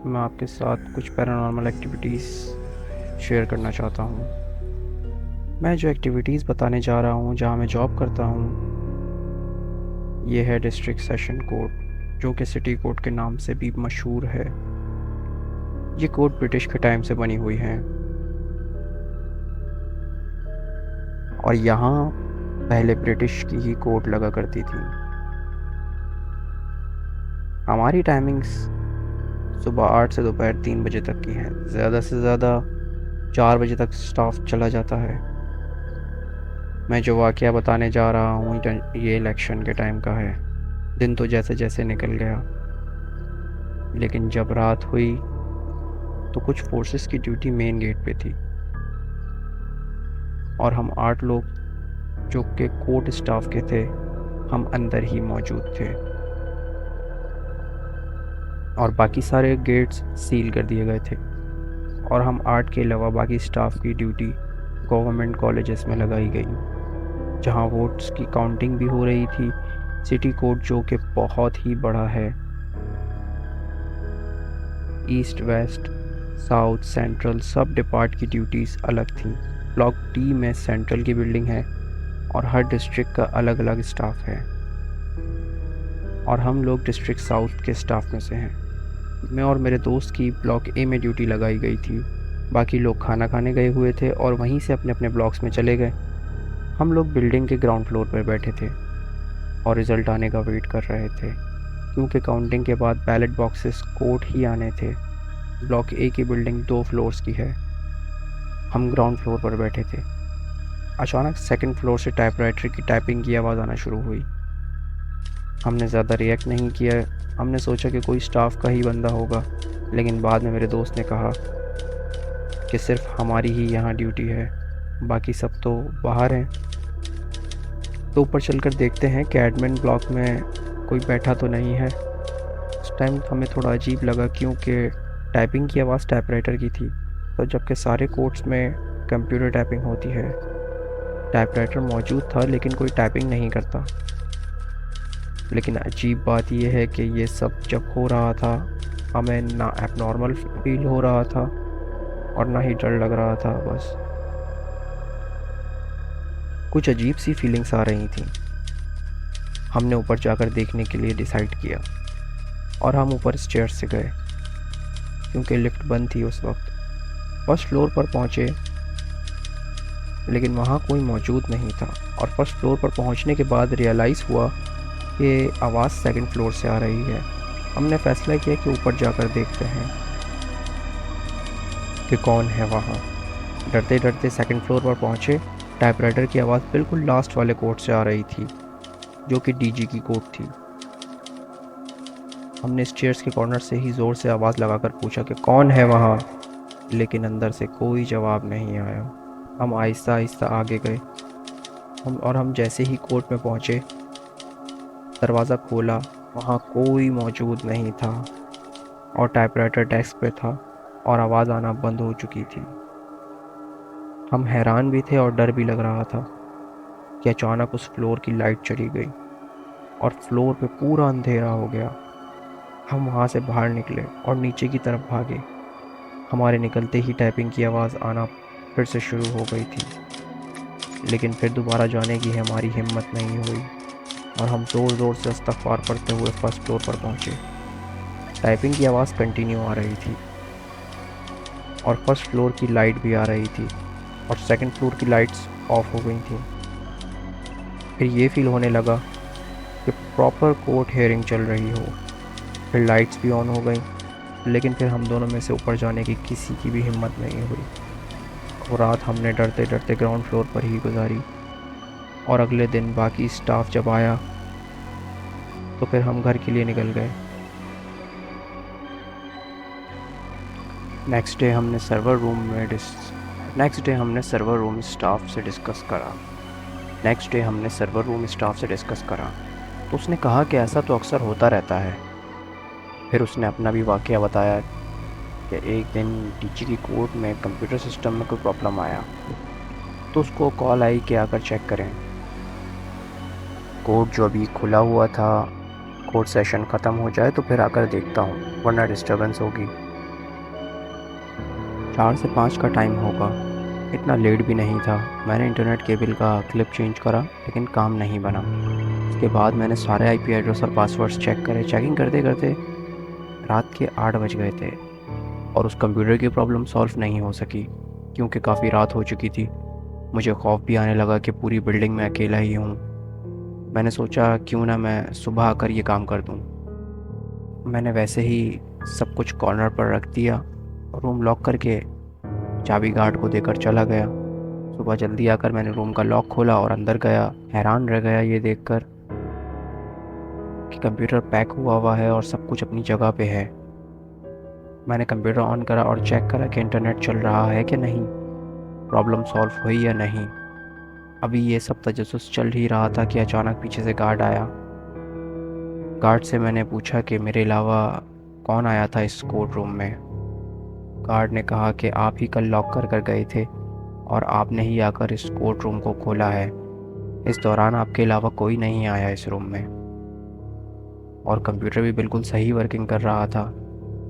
मैं आपके साथ कुछ पैरानॉर्मल एक्टिविटीज़ शेयर करना चाहता हूँ। मैं जो एक्टिविटीज़ बताने जा रहा हूँ, जहाँ मैं जॉब करता हूँ, ये है डिस्ट्रिक्ट सेशन कोर्ट, जो कि सिटी कोर्ट के नाम से भी मशहूर है। ये कोर्ट ब्रिटिश के टाइम से बनी हुई है और यहाँ पहले ब्रिटिश की ही कोर्ट लगा करती थी। हमारी टाइमिंग्स सुबह 8 से दोपहर 3 बजे तक की है। ज़्यादा से ज़्यादा 4 बजे तक स्टाफ चला जाता है। मैं जो वाक़या बताने जा रहा हूँ ये इलेक्शन के टाइम का है। दिन तो जैसे जैसे निकल गया, लेकिन जब रात हुई तो कुछ फोर्सेस की ड्यूटी मेन गेट पे थी और हम 8 लोग जो कि कोर्ट स्टाफ के थे, हम अंदर ही मौजूद थे और बाकी सारे गेट्स सील कर दिए गए थे और हम 8 के अलावा बाकी स्टाफ की ड्यूटी गवर्नमेंट कॉलेजेस में लगाई गई, जहां वोट्स की काउंटिंग भी हो रही थी। सिटी कोर्ट जो कि बहुत ही बड़ा है, ईस्ट वेस्ट साउथ सेंट्रल सब डिपार्ट की ड्यूटीज़ अलग थी। ब्लॉक डी में सेंट्रल की बिल्डिंग है और हर डिस्ट्रिक्ट का अलग अलग स्टाफ है और हम लोग डिस्ट्रिक्ट साउथ के स्टाफ में से हैं। मैं और मेरे दोस्त की ब्लॉक ए में ड्यूटी लगाई गई थी। बाकी लोग खाना खाने गए हुए थे और वहीं से अपने अपने ब्लॉक्स में चले गए। हम लोग बिल्डिंग के ग्राउंड फ्लोर पर बैठे थे और रिज़ल्ट आने का वेट कर रहे थे, क्योंकि काउंटिंग के बाद बैलेट बॉक्सेस कोर्ट ही आने थे। ब्लॉक ए की बिल्डिंग 2 फ्लोर्स की है। हम ग्राउंड फ्लोर पर बैठे थे। अचानक सेकंड फ्लोर से टाइपराइटर की टाइपिंग की आवाज़ आना शुरू हुई। हमने ज़्यादा रिएक्ट नहीं किया। हमने सोचा कि कोई स्टाफ का ही बंदा होगा, लेकिन बाद में मेरे दोस्त ने कहा कि सिर्फ हमारी ही यहाँ ड्यूटी है, बाकी सब तो बाहर हैं। तो ऊपर चलकर देखते हैं कि एडमिन ब्लॉक में कोई बैठा तो नहीं है। उस टाइम हमें थोड़ा अजीब लगा, क्योंकि टाइपिंग की आवाज़ टाइपराइटर की थी, तो जबकि सारे कोर्ट्स में कंप्यूटर टाइपिंग होती है। टाइपराइटर मौजूद था लेकिन कोई टाइपिंग नहीं करता। लेकिन अजीब बात यह है कि ये सब जब हो रहा था, हमें ना एबनॉर्मल फील हो रहा था और ना ही डर लग रहा था। बस कुछ अजीब सी फीलिंग्स आ रही थी। हमने ऊपर जाकर देखने के लिए डिसाइड किया और हम ऊपर स्टेयर से गए, क्योंकि लिफ्ट बंद थी उस वक्त। फर्स्ट फ्लोर पर पहुंचे, लेकिन वहाँ कोई मौजूद नहीं था और फर्स्ट फ्लोर पर पहुँचने के बाद रियलाइज़ हुआ कि आवाज़ सेकंड फ्लोर से आ रही है। हमने फैसला किया कि ऊपर जाकर देखते हैं कि कौन है वहाँ। डरते डरते सेकंड फ्लोर पर पहुँचे। टाइपराइटर की आवाज़ बिल्कुल लास्ट वाले कोर्ट से आ रही थी, जो कि डीजी की कोर्ट थी। हमने स्टेयर्स के कॉर्नर से ही ज़ोर से आवाज़ लगाकर पूछा कि कौन है वहाँ, लेकिन अंदर से कोई जवाब नहीं आया। हम आहिस्ता आहिस्ता आगे गए। हम जैसे ही कोर्ट में पहुँचे, दरवाज़ा खोला, वहाँ कोई मौजूद नहीं था और टाइपराइटर डेस्क पे था और आवाज़ आना बंद हो चुकी थी। हम हैरान भी थे और डर भी लग रहा था कि अचानक उस फ्लोर की लाइट चली गई और फ्लोर पे पूरा अंधेरा हो गया। हम वहाँ से बाहर निकले और नीचे की तरफ भागे। हमारे निकलते ही टाइपिंग की आवाज़ आना फिर से शुरू हो गई थी, लेकिन फिर दोबारा जाने की हमारी हिम्मत नहीं हुई और हम ज़ोर ज़ोर से इस्तग़फ़ार पढ़ते हुए फर्स्ट फ्लोर पर पहुँचे। टाइपिंग की आवाज़ कंटिन्यू आ रही थी और फर्स्ट फ्लोर की लाइट भी आ रही थी और सेकंड फ्लोर की लाइट्स ऑफ हो गई थी। फिर ये फील होने लगा कि प्रॉपर कोर्ट हियरिंग चल रही हो। फिर लाइट्स भी ऑन हो गई, लेकिन फिर हम दोनों में से ऊपर जाने की किसी की भी हिम्मत नहीं हुई और रात हमने डरते डरते ग्राउंड फ्लोर पर ही गुजारी। और अगले दिन बाकी स्टाफ जब आया तो फिर हम घर के लिए निकल गए। नेक्स्ट डे हमने सर्वर रूम स्टाफ से डिस्कस करा। तो उसने कहा कि ऐसा तो अक्सर होता रहता है। फिर उसने अपना भी वाक़या बताया कि एक दिन डीजी की कोर्ट में कंप्यूटर सिस्टम में कोई प्रॉब्लम आया, तो उसको कॉल आई कि आकर चेक करें। कोर्ट जो अभी खुला हुआ था, कोर्ट सेशन ख़त्म हो जाए तो फिर आकर देखता हूँ, वरना डिस्टर्बेंस होगी। 4 से 5 का टाइम होगा। इतना लेट भी नहीं था। मैंने इंटरनेट केबल का क्लिप चेंज करा लेकिन काम नहीं बना। उसके बाद मैंने सारे आईपी एड्रेस और पासवर्ड्स चेक करे। चेकिंग करते करते रात के 8 बज गए थे और उस कंप्यूटर की प्रॉब्लम सॉल्व नहीं हो सकी क्योंकि काफ़ी रात हो चुकी थी। मुझे खौफ भी आने लगा कि पूरी बिल्डिंग में अकेला ही हूँ। मैंने सोचा क्यों ना मैं सुबह आकर ये काम कर दूँ। मैंने वैसे ही सब कुछ कॉर्नर पर रख दिया और रूम लॉक करके चाबी गार्ड को देकर चला गया। सुबह जल्दी आकर मैंने रूम का लॉक खोला और अंदर गया। हैरान रह गया ये देखकर कि कंप्यूटर पैक हुआ हुआ है और सब कुछ अपनी जगह पे है। मैंने कंप्यूटर ऑन करा और चेक करा कि इंटरनेट चल रहा है कि नहीं, प्रॉब्लम सॉल्व हुई या नहीं। अभी ये सब तजस्सुस चल ही रहा था कि अचानक पीछे से गार्ड आया। गार्ड से मैंने पूछा कि मेरे अलावा कौन आया था इस कोर्ट रूम में। गार्ड ने कहा कि आप ही कल लॉक कर गए थे और आपने ही आकर इस कोर्ट रूम को खोला है। इस दौरान आपके अलावा कोई नहीं आया इस रूम में और कंप्यूटर भी बिल्कुल सही वर्किंग कर रहा था।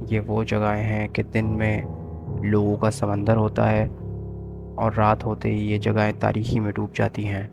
ये वो जगहें हैं कि दिन में लोगों का समंदर होता है और रात होते ही ये जगहें तारीकी में डूब जाती हैं।